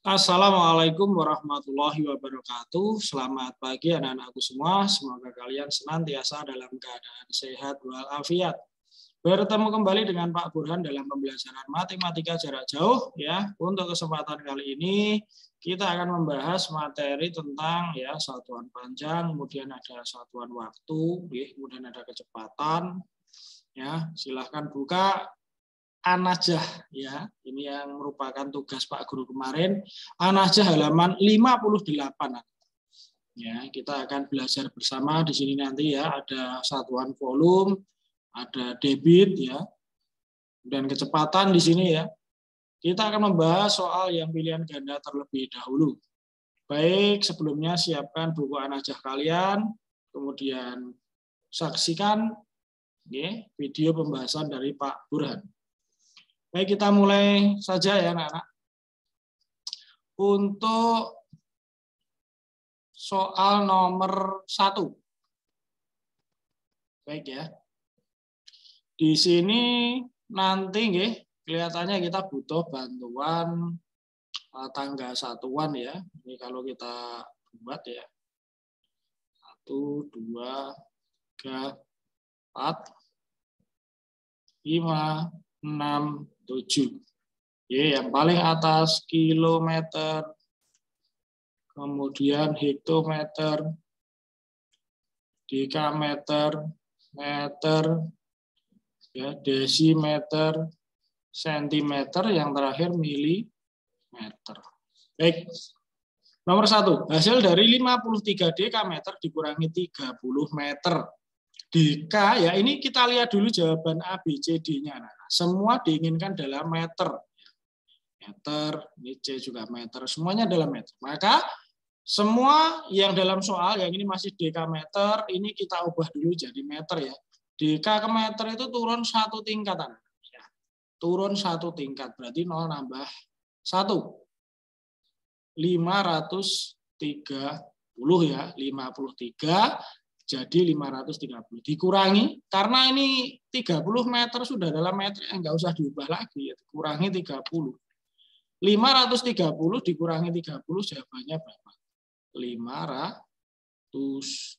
Assalamualaikum warahmatullahi wabarakatuh. Selamat pagi anak-anakku semua. Semoga kalian senantiasa dalam keadaan sehat walafiat. Bertemu kembali dengan Pak Burhan dalam pembelajaran matematika jarak jauh ya. Untuk kesempatan kali ini kita akan membahas materi tentang ya satuan panjang, kemudian ada satuan waktu, kemudian ada kecepatan. Ya, silahkan buka Anajah ya, ini yang merupakan tugas Pak Guru kemarin. Anajah halaman 58. Ya, kita akan belajar bersama di sini nanti ya, ada satuan volume, ada debit ya, dan kecepatan di sini ya. Kita akan membahas soal yang pilihan ganda terlebih dahulu. Baik, sebelumnya siapkan buku Anajah kalian, kemudian saksikan ya, video pembahasan dari Pak Burhan. Baik, kita mulai saja ya anak-anak. Untuk soal nomor 1. Baik ya. Di sini nanti kelihatannya kita butuh bantuan tangga satuan ya. Ini kalau kita buat ya. 1, 2, 3, 4, 5, 6, 7. Ya, yang paling atas kilometer, kemudian hektometer, dekameter, meter, ya, desimeter, sentimeter, yang terakhir milimeter. Baik. Nomor 1, hasil dari 53 dekameter dikurangi 30 meter. Deka ya, ini kita lihat dulu jawaban A, B, C, D-nya. Semua diinginkan dalam meter. Meter, ini C juga meter, semuanya dalam meter. Maka semua yang dalam soal, yang ini masih dekameter, ini kita ubah dulu jadi meter ya. Deka ke meter itu turun 1 tingkatan. Ya. Turun 1 tingkat, berarti 0 nambah 1. 530 ya, 53 jadi 530 dikurangi, karena ini 30 meter sudah dalam meter, nggak usah diubah lagi, kurangi 30. 530 dikurangi 30 jawabannya berapa? 500.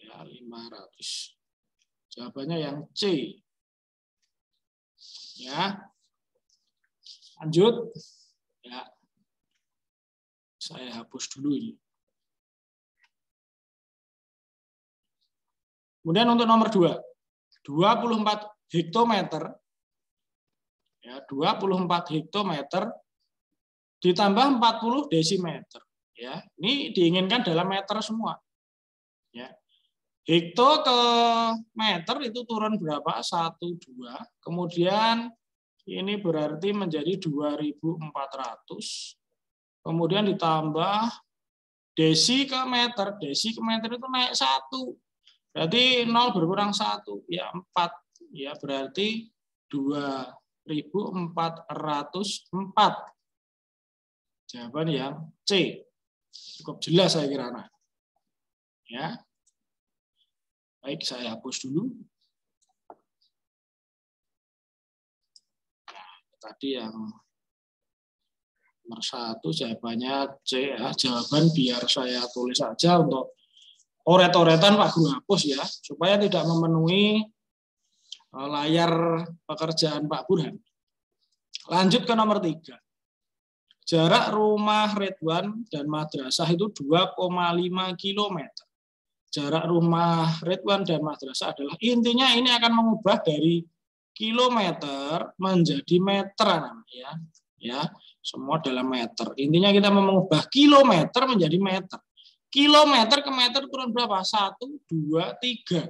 Ya, 500. Jawabannya yang C. Ya. Lanjut. Ya. Saya hapus dulu ini. Kemudian untuk nomor 2, 24 hektometer, ya, 24 hektometer ditambah 40 desimeter. Ya, ini diinginkan dalam meter semua. Ya. Hekto ke meter itu turun berapa? 1, 2. Kemudian ini berarti menjadi 2400. Kemudian ditambah desi ke meter. Desi ke meter itu naik 1. Berarti 0 berkurang 1, ya 4. Ya, berarti 2404. Jawaban yang C. Cukup jelas saya kira. Ya. Baik, saya hapus dulu. Nah, tadi yang nomor 1 jawabannya C ya. Jawaban biar saya tulis saja untuk oret-oretan Pak Guru hapus ya, supaya tidak memenuhi layar pekerjaan Pak Burhan. Lanjut ke nomor 3. Jarak rumah Ridwan dan madrasah itu 2,5 km. Jarak rumah Ridwan dan madrasah adalah, intinya ini akan mengubah dari kilometer menjadi meter ya. Ya, semua dalam meter. Intinya kita mengubah kilometer menjadi meter. Kilometer ke meter turun berapa? 1, 2, 3.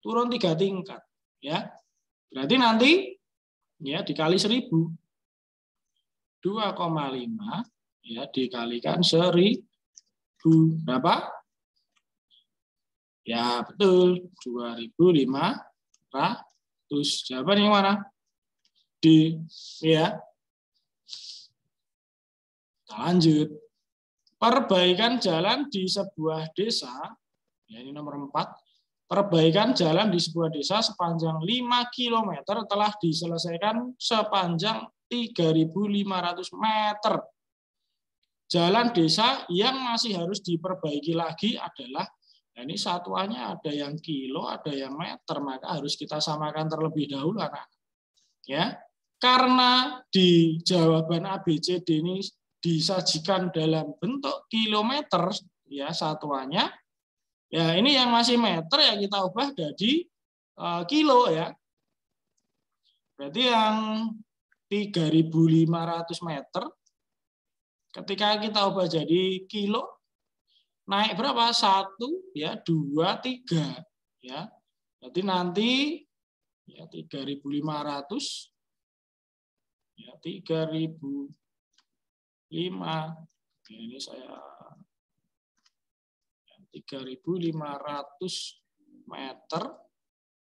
Turun 3 tingkat. Ya. Berarti nanti ya dikali 1000. 2,5 ya dikalikan 1000. Berapa? Ya betul, 2500. Jawaban yang mana? D. Ya. Kita lanjut. Perbaikan jalan di sebuah desa, ya ini nomor 4. Perbaikan jalan di sebuah desa sepanjang 5 km telah diselesaikan sepanjang 3.500 meter. Jalan desa yang masih harus diperbaiki lagi adalah, nah ini satuannya ada yang kilo, ada yang meter, maka harus kita samakan terlebih dahulu, anak. Ya, karena di jawaban ABCD ini disajikan dalam bentuk kilometer, ya satuannya, ya ini yang masih meter ya kita ubah jadi kilo ya. Berarti yang 3.500 meter, ketika kita ubah jadi kilo, naik berapa? 1, ya 2, 3. Ya. Berarti nanti ya 3.500, ya 3.005. Ya, ini saya 3.500 meter,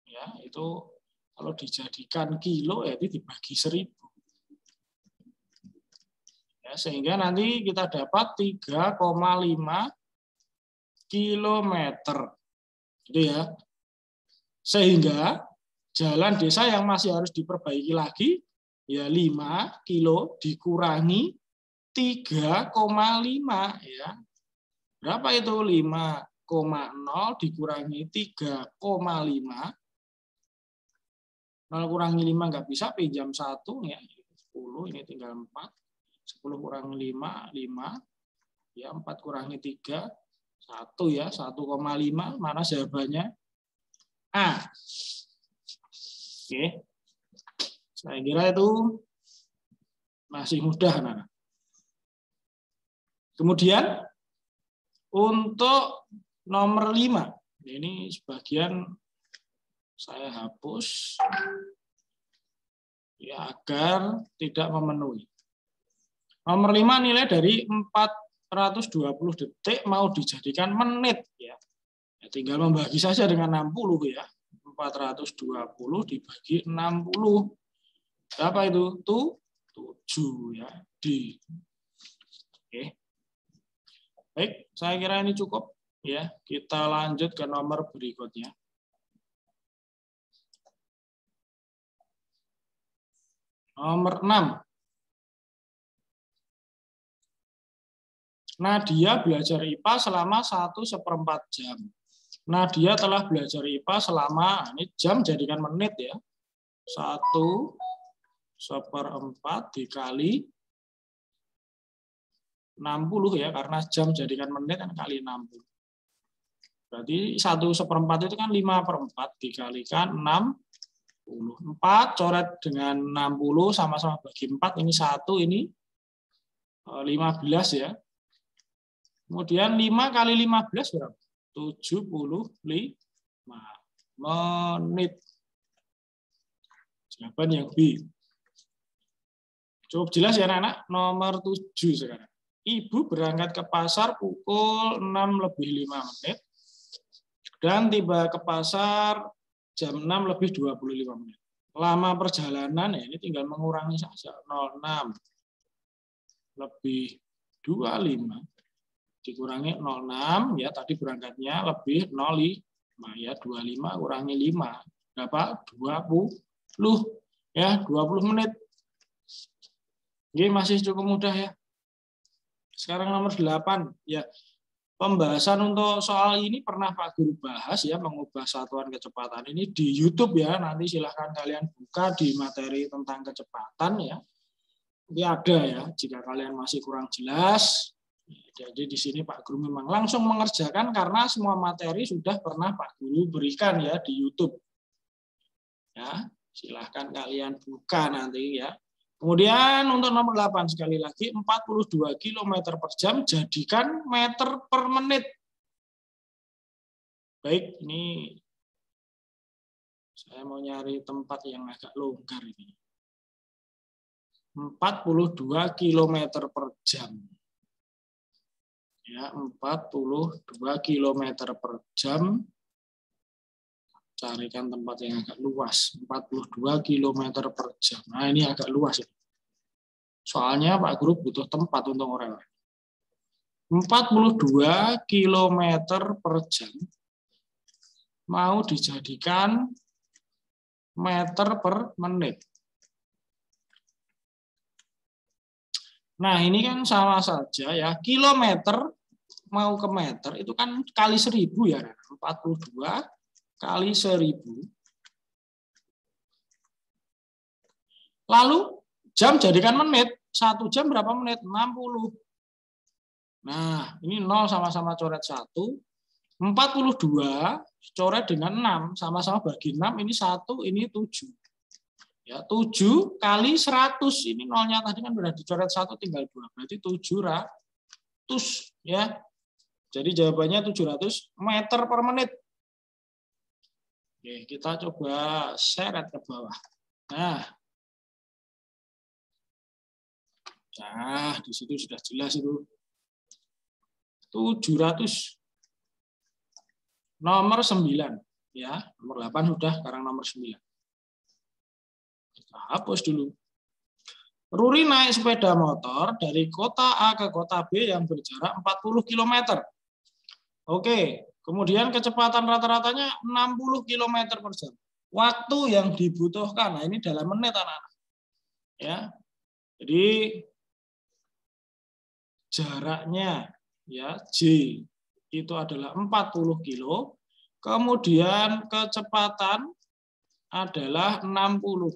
ya itu kalau dijadikan kilo ya itu dibagi 1.000. Ya, sehingga nanti kita dapat 3,5 kilometer. Gitu ya. Sehingga jalan desa yang masih harus diperbaiki lagi ya 5 kilo dikurangi 3,5 ya. Berapa itu? 5,0 dikurangi 3,5. 0 kurangi 5 nggak bisa, pinjam 1 ya. 10 ini tinggal 4. 10 kurangi 5, 5. Ya 4 kurangi 3, 1 ya, 1,5. Mana jawabannya? A. Oke. Saya kira itu masih mudah, Nana. Kemudian untuk nomor 5, ini sebagian saya hapus ya agar tidak memenuhi. Nomor 5 nilai dari 420 detik mau dijadikan menit ya. Ya tinggal membagi saja dengan 60 ya. 420 dibagi 60. Berapa itu? 7 ya. D. Oke. Baik, saya kira ini cukup ya. Kita lanjut ke nomor berikutnya. Nomor 6. Nadia belajar IPA selama 1/4 jam. Nadia telah belajar IPA selama, ini jam jadikan menit ya. 1/4 dikali 60 ya, karena jam jadikan menit kan kali 60. Berarti 1/4 itu kan 5/4 dikalikan 60. 4 coret dengan 60 sama-sama bagi 4, ini 1, ini 15 ya. Kemudian 5 kali 15 berapa? 75 menit. Jawaban yang B. Cukup jelas ya anak-anak. Nomor 7 sekarang. Ibu berangkat ke pasar pukul 6:05 dan tiba ke pasar jam 6:25. Lama perjalanan ya ini tinggal mengurangi saja. 06 lebih 25 dikurangi 06 ya, tadi berangkatnya lebih 05 ya, 25 kurangi 5 berapa? 20 ya, 20 menit. Ini masih cukup mudah ya. Sekarang nomor 8 ya. Pembahasan untuk soal ini pernah Pak Guru bahas ya, mengubah satuan kecepatan ini di YouTube ya. Nanti silahkan kalian buka di materi tentang kecepatan ya. Ini ada ya, jika kalian masih kurang jelas. Jadi di sini Pak Guru memang langsung mengerjakan karena semua materi sudah pernah Pak Guru berikan ya di YouTube. Ya, silahkan kalian buka nanti ya. Kemudian untuk nomor 8 sekali lagi 42 km per jam jadikan meter per menit. Baik, ini saya mau nyari tempat yang agak longgar ini. 42 km per jam. Ya, 42 km per jam. Carikan tempat yang agak luas. 42 km per jam. Nah, ini agak luas. Soalnya Pak Guru butuh tempat untuk orang-orang. 42 km per jam mau dijadikan meter per menit. Nah, ini kan sama saja ya. Kilometer mau ke meter itu kan kali 1000 ya. 42 kali 1000. Lalu jam jadikan menit. 1 jam berapa menit? 60. Nah, ini 0 sama-sama coret 1. 42 coret dengan 6. Sama-sama bagi 6. Ini 1, ini 7. Ya, 7 kali 100. Ini nolnya tadi kan sudah dicoret 1, tinggal 2. Berarti 700. Ya. Jadi jawabannya 700 meter per menit. Oke, kita coba seret ke bawah. Nah, di situ sudah jelas itu. 700. Nomor 9. Ya, nomor 8 sudah, sekarang nomor 9. Kita hapus dulu. Ruri naik sepeda motor dari kota A ke kota B yang berjarak 40 km. Oke, kemudian kecepatan rata-ratanya 60 km per jam. Waktu yang dibutuhkan, nah ini dalam menit anak-anak. Ya, jadi jaraknya ya J itu adalah 40 kilo, kemudian kecepatan adalah 60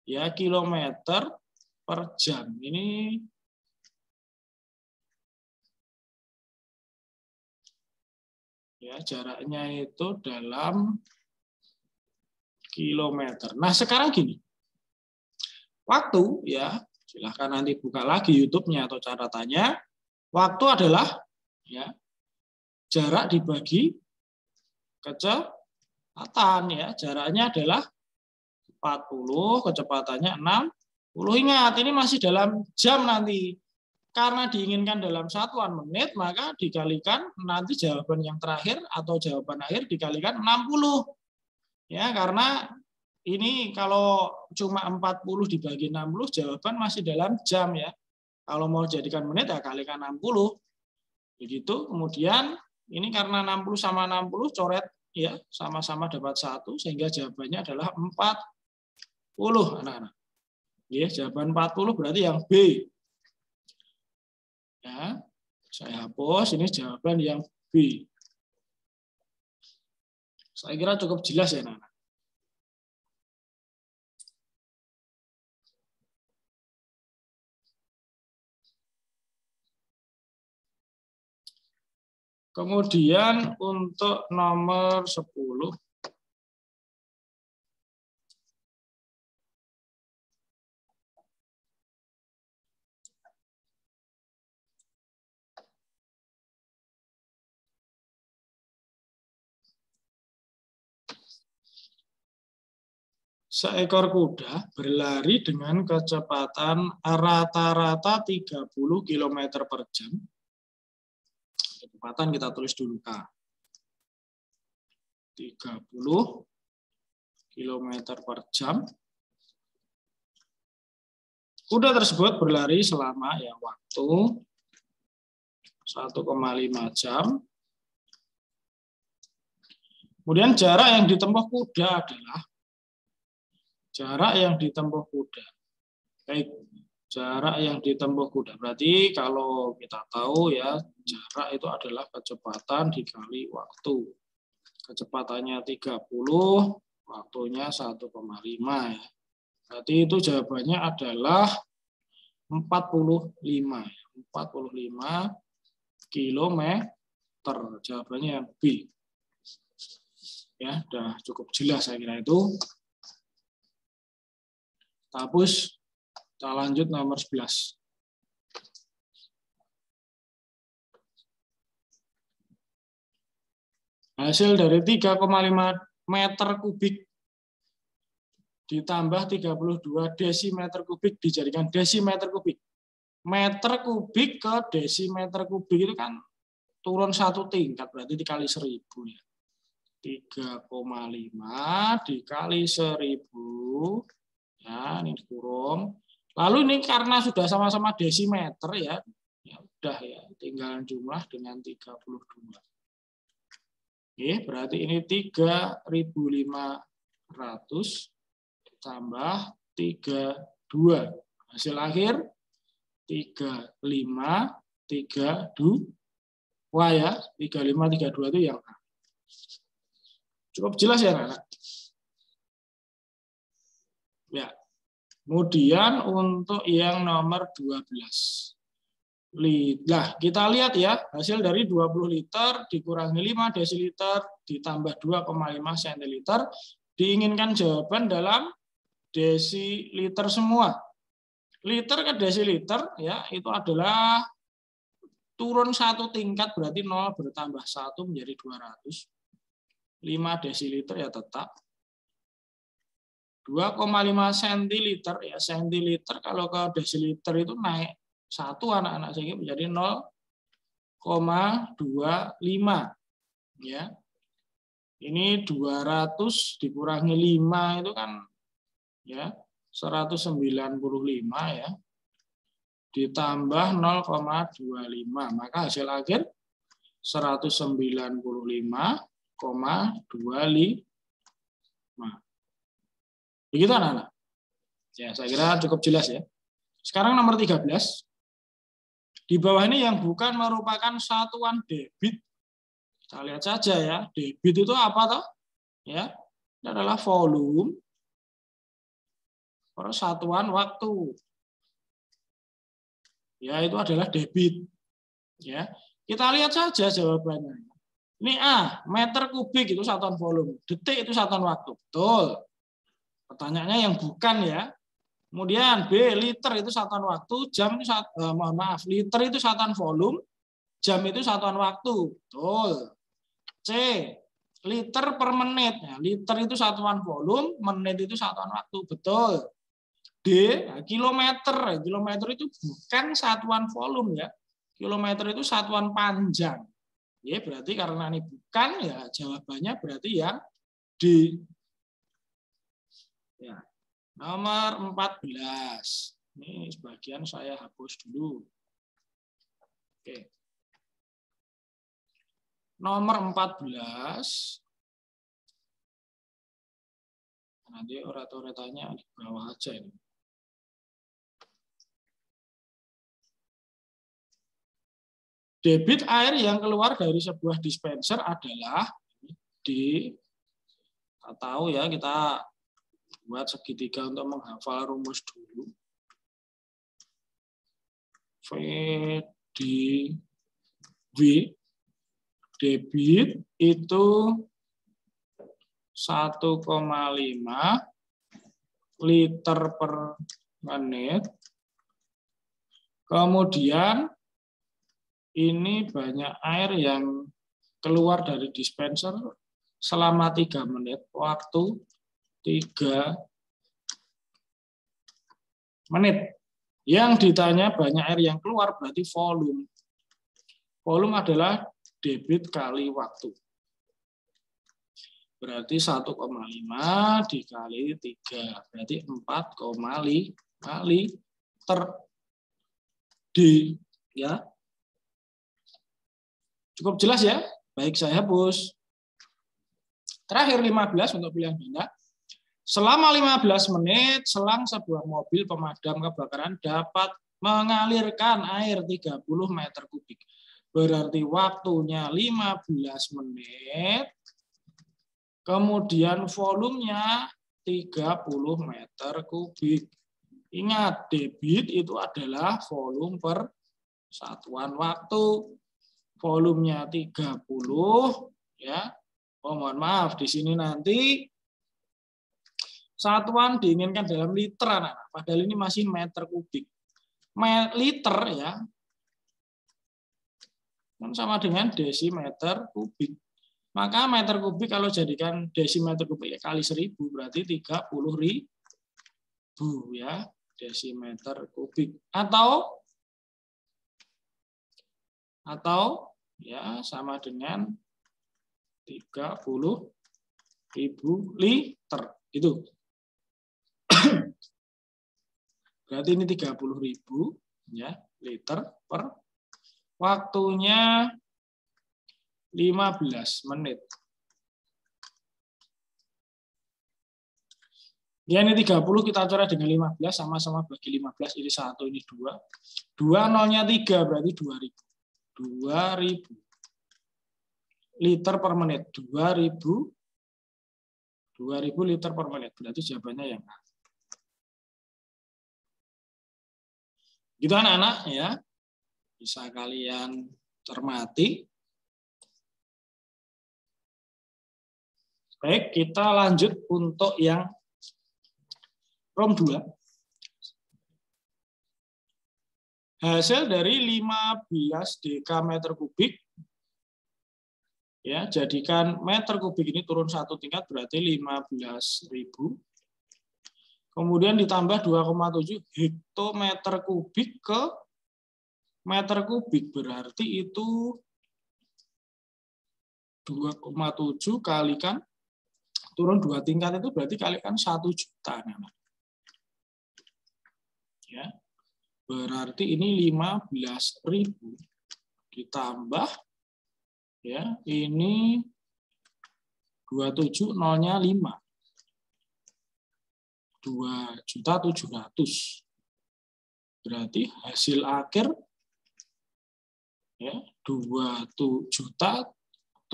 ya kilometer per jam. Ini ya jaraknya itu dalam kilometer. Nah, sekarang gini. Waktu ya, silahkan nanti buka lagi YouTube-nya atau catatannya. Waktu adalah ya jarak dibagi kecepatan ya. Jaraknya adalah 40, kecepatannya 60. Ingat, ini masih dalam jam nanti. Karena diinginkan dalam satuan menit, maka dikalikan nanti jawaban yang terakhir atau jawaban akhir dikalikan 60. Ya, karena ini kalau cuma 40 dibagi 60, jawaban masih dalam jam ya. Kalau mau jadikan menit ya kalikan 60. Begitu. Kemudian ini karena 60 sama 60 coret ya, sama-sama dapat 1 sehingga jawabannya adalah 40 anak-anak. Ya, jawaban 40 berarti yang B. Ya, saya hapus, ini jawaban yang B. Saya kira cukup jelas ya anak-anak. Kemudian untuk nomor 10. Seekor kuda berlari dengan kecepatan rata-rata 30 km per jam. Kecepatan kita tulis dulu K. 30 km per jam. Kuda tersebut berlari selama ya waktu 1,5 jam. Kemudian jarak yang ditempuh kuda adalah jarak yang ditempuh kuda. Baik, jarak yang ditempuh kuda. Berarti kalau kita tahu ya, jarak itu adalah kecepatan dikali waktu. Kecepatannya 30, waktunya 1,5 ya. Berarti itu jawabannya adalah 45. 45 kilometer. Jawabannya yang B. Ya, sudah cukup jelas saya kira itu. Hapus, kita lanjut nomor 11. Hasil dari 3,5 meter kubik ditambah 32 desimeter kubik dijadikan desimeter kubik. Meter kubik ke desimeter kubik itu kan turun 1 tingkat, berarti dikali 1000 ya. 3,5 dikali 1000. Ya, ini dikurung. Lalu ini karena sudah sama-sama desimeter ya, ya udah ya, tinggal jumlah dengan 32. Oke, berarti ini 3.500 tambah 32. Hasil akhir 35, 32 ya. 35, 32 itu yang A. Cukup jelas ya, anak-anak? Ya. Kemudian untuk yang nomor 12. Nah, kita lihat ya, hasil dari 20 liter dikurangi 5 desiliter ditambah 2,5 centiliter, diinginkan jawaban dalam desiliter semua. Liter ke desiliter ya itu adalah turun satu tingkat, berarti 0 bertambah 1 menjadi 200. 5 desiliter ya tetap. 2,5 centiliter ya, centiliter kalau ke desiliter itu naik 1 anak-anak, sehingga menjadi 0,25 ya. Ini 200 dikurangi 5 itu kan ya 195 ya. Ditambah 0,25, maka hasil akhir 195,25. Begitu anak-anak? Ya, saya kira cukup jelas ya. Sekarang nomor 13. Di bawah ini yang bukan merupakan satuan debit. Kita lihat saja ya. Debit itu apa toh? Ya, ini adalah volume per satuan waktu. Ya, itu adalah debit. Ya, kita lihat saja jawabannya. Ini A, meter kubik itu satuan volume, detik itu satuan waktu. Betul. Pertanyaannya yang bukan ya. Kemudian B, liter itu satuan waktu, jam itu liter itu satuan volume, jam itu satuan waktu. Betul. C, liter per menit. Ya, liter itu satuan volume, menit itu satuan waktu. Betul. D, kilometer. Kilometer itu bukan satuan volume ya. Kilometer itu satuan panjang. Ya, berarti karena ini bukan ya jawabannya berarti yang D. Ya. Nomor 14. Ini sebagian saya hapus dulu. Oke. Nomor 14. Nanti orat-oratannya di bawah aja ini. Debit air yang keluar dari sebuah dispenser adalah kita tahu ya, kita buat segitiga untuk menghafal rumus dulu. V di V, debit itu 1,5 liter per menit. Kemudian ini banyak air yang keluar dari dispenser selama 3 menit. Waktu 3 menit. Yang ditanya banyak air yang keluar berarti volume. Volume adalah debit kali waktu. Berarti 1,5 dikali 3. Berarti 4,5 liter D. Ya. Cukup jelas ya? Baik, saya hapus. Terakhir 15 untuk pilihan ganda. Selama 15 menit, selang sebuah mobil pemadam kebakaran dapat mengalirkan air 30 meter kubik. Berarti waktunya 15 menit. Kemudian volumenya 30 meter kubik. Ingat, debit itu adalah volume per satuan waktu. Volumenya 30 ya. Oh, mohon maaf, di sini nanti satuan diinginkan dalam liter, anak-anak. Padahal ini masih meter kubik. Liter ya, sama dengan desimeter kubik. Maka meter kubik kalau jadikan desimeter kubik ya kali 1000 berarti 30.000 ya desimeter kubik. Atau ya sama dengan 30.000 liter gitu. Berarti ini 30.000 ya liter per waktunya 15 menit. Ya, ini 30 kita coret dengan 15, sama-sama bagi 15, ini 1, ini 2. 2 nolnya 3 berarti 2000. 2000 liter per menit. 2000 liter per menit. Berarti jawabannya yang A. Gitu anak-anak ya. Bisa kalian cermati. Baik, kita lanjut untuk yang ROM 2. Hasil dari 15 dekameter kubik, ya, jadikan meter kubik ini turun 1 tingkat berarti 15.000. Kemudian ditambah 2,7 hektometer kubik ke meter kubik, berarti itu 2,7 kalikan turun 2 tingkat itu berarti kalikan 1 juta. Ya. Berarti ini 15.000 ditambah ya, ini 27 nolnya 5. 2.700.000. Berarti hasil akhir ya 2.715.000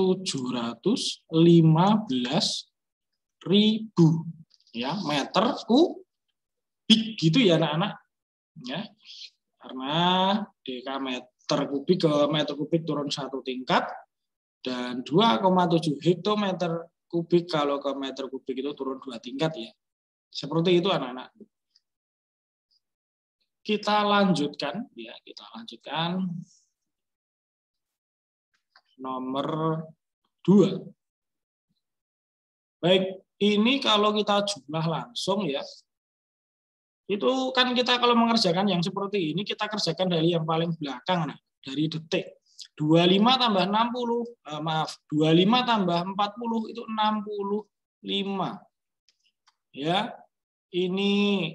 ya meter kubik gitu ya anak-anak ya. Karena dekameter kubik ke meter kubik turun 1 tingkat dan 2,7 hektometer kubik kalau ke meter kubik itu turun 2 tingkat ya. Seperti itu anak-anak. Kita lanjutkan ya, kita lanjutkan nomor 2. Baik, ini kalau kita jumlah langsung ya. Itu kan kita kalau mengerjakan yang seperti ini kita kerjakan dari yang paling belakang nah, dari detik. 25 tambah 60, 25 tambah 40 itu 65. Ya. Ini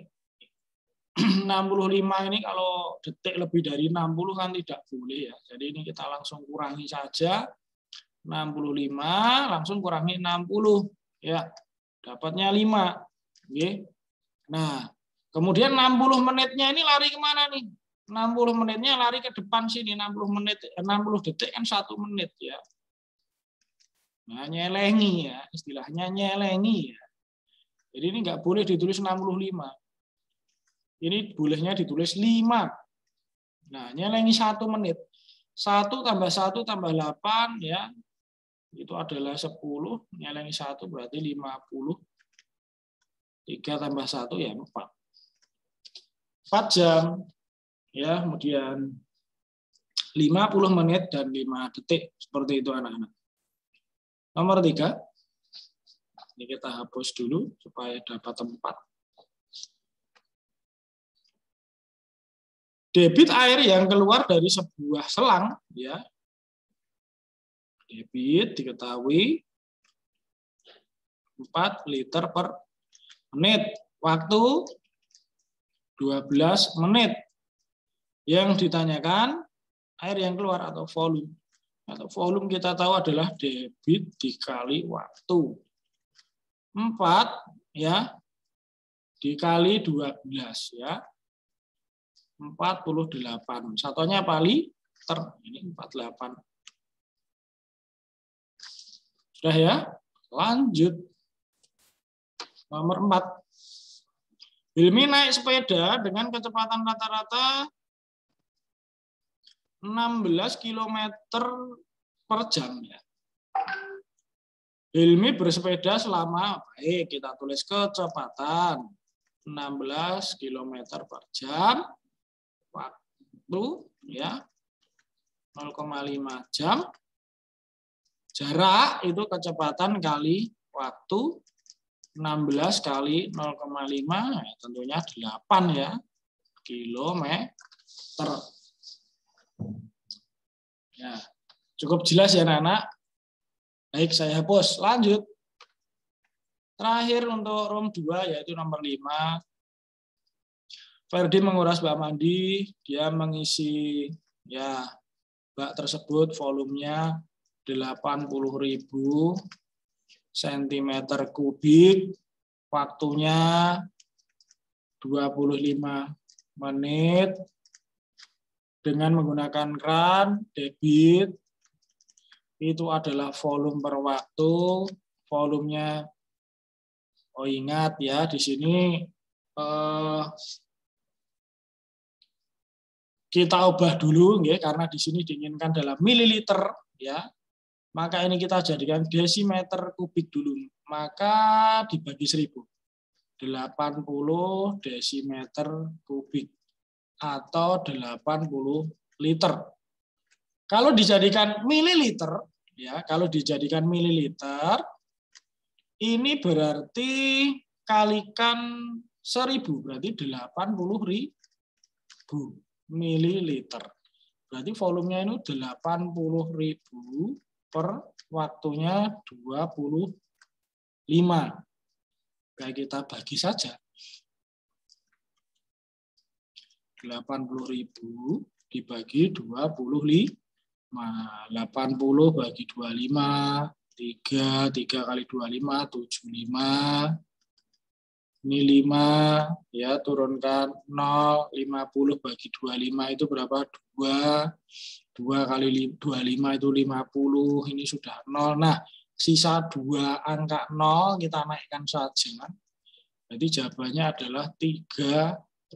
65 ini kalau detik lebih dari 60 kan tidak boleh ya. Jadi ini kita langsung kurangi saja. 65 langsung kurangi 60 ya. Dapatnya 5. Oke. Nah, kemudian 60 menitnya ini lari kemana nih? 60 menitnya lari ke depan sini. 60 detik kan 1 menit ya. Nah, nyelengi ya, istilahnya nyelengi ya. Jadi ini nggak boleh ditulis 65. Ini bolehnya ditulis 5. Nah, nyelengi 1 menit. 1 tambah 1 tambah 8 ya. Itu adalah 10. Nyelengi 1 berarti 50. 3 tambah 1 ya 4. 4 jam. Ya, kemudian 50 menit dan 5 detik. Seperti itu anak-anak. Nomor 3. Ini kita hapus dulu supaya dapat tempat. Debit air yang keluar dari sebuah selang, ya. Debit diketahui 4 liter per menit. Waktu 12 menit. Yang ditanyakan air yang keluar atau volume. Atau volume kita tahu adalah debit dikali waktu. 4 ya dikali 12 ya. 48. Satunya apa? Liter. Ini 48. Sudah ya? Lanjut. Nomor 4. Hilmi naik sepeda dengan kecepatan rata-rata 16 km per jam ya. Hilmi bersepeda selama, baik kita tulis kecepatan 16 km per jam, waktu ya 0,5 jam, jarak itu kecepatan kali waktu 16 kali 0,5 ya, tentunya 8 ya kilometer. Ya, cukup jelas ya anak-anak. Baik, saya hapus. Lanjut. Terakhir untuk ROM 2 yaitu nomor 5. Ferdi menguras bak mandi, dia mengisi ya bak tersebut volumenya 80.000 cm3, waktunya 25 menit, dengan menggunakan keran debit itu adalah volume per waktu. Volumenya, oh ingat ya, di sini kita ubah dulu nggih, karena di sini diinginkan dalam mililiter ya. Maka ini kita jadikan desimeter kubik dulu. Maka dibagi 1000. 80 desimeter kubik atau 80 liter. Kalau dijadikan mililiter ya, kalau dijadikan mililiter ini berarti kalikan 1000 berarti 80.000 mililiter. Berarti volumenya ini 80.000 per waktunya 25. Kayak kita bagi saja. 80.000 dibagi 25. 80 bagi 25. 3 kali 25, 75. Ini 5, ya turunkan 0, 50 bagi 25 itu berapa? 2. 2 kali 25 itu 50, ini sudah 0. Nah, sisa 2 angka 0 kita naikkan saja. Jadi jawabannya adalah 3.200.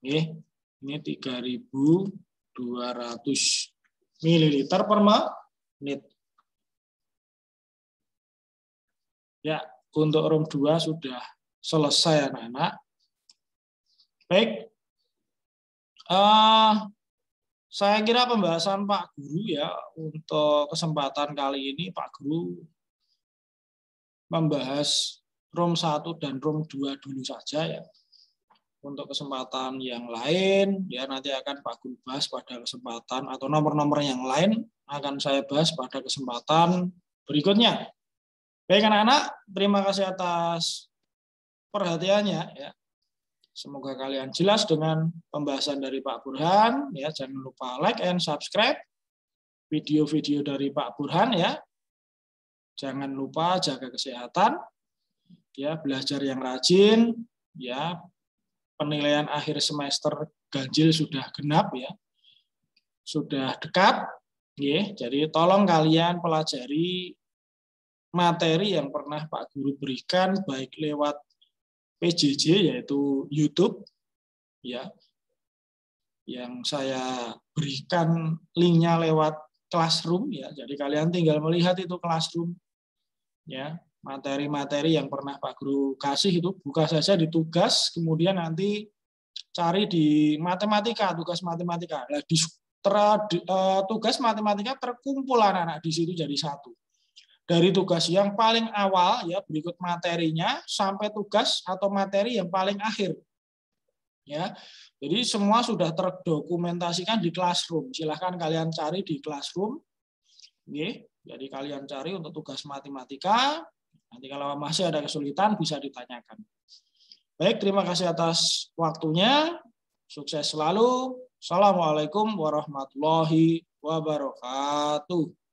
Ini 3.200 mililiter per menit. Ya, untuk room 2 sudah selesai anak-anak. Baik. Saya kira pembahasan Pak Guru ya untuk kesempatan kali ini Pak Guru membahas room 1 dan room 2 dulu saja ya. Untuk kesempatan yang lain ya nanti akan Pak Guru bahas pada kesempatan atau nomor-nomor yang lain akan saya bahas pada kesempatan berikutnya. Baik anak-anak, terima kasih atas perhatiannya ya. Semoga kalian jelas dengan pembahasan dari Pak Burhan ya. Jangan lupa like and subscribe video-video dari Pak Burhan ya. Jangan lupa jaga kesehatan ya, belajar yang rajin ya. Penilaian akhir semester ganjil sudah genap ya. Sudah dekat ya. Jadi tolong kalian pelajari materi yang pernah Pak Guru berikan baik lewat PJJ yaitu YouTube ya, yang saya berikan linknya lewat Classroom ya, jadi kalian tinggal melihat itu Classroom ya, materi-materi yang pernah Pak Guru kasih itu buka saja di tugas, kemudian nanti cari di matematika, tugas matematika. Nah, tugas matematika terkumpul anak-anak di situ jadi satu. Dari tugas yang paling awal ya berikut materinya sampai tugas atau materi yang paling akhir. Ya. Jadi semua sudah terdokumentasikan di Classroom. Silahkan kalian cari di Classroom. Oke. Jadi kalian cari untuk tugas matematika. Nanti kalau masih ada kesulitan bisa ditanyakan. Baik, terima kasih atas waktunya. Sukses selalu. Assalamualaikum warahmatullahi wabarakatuh.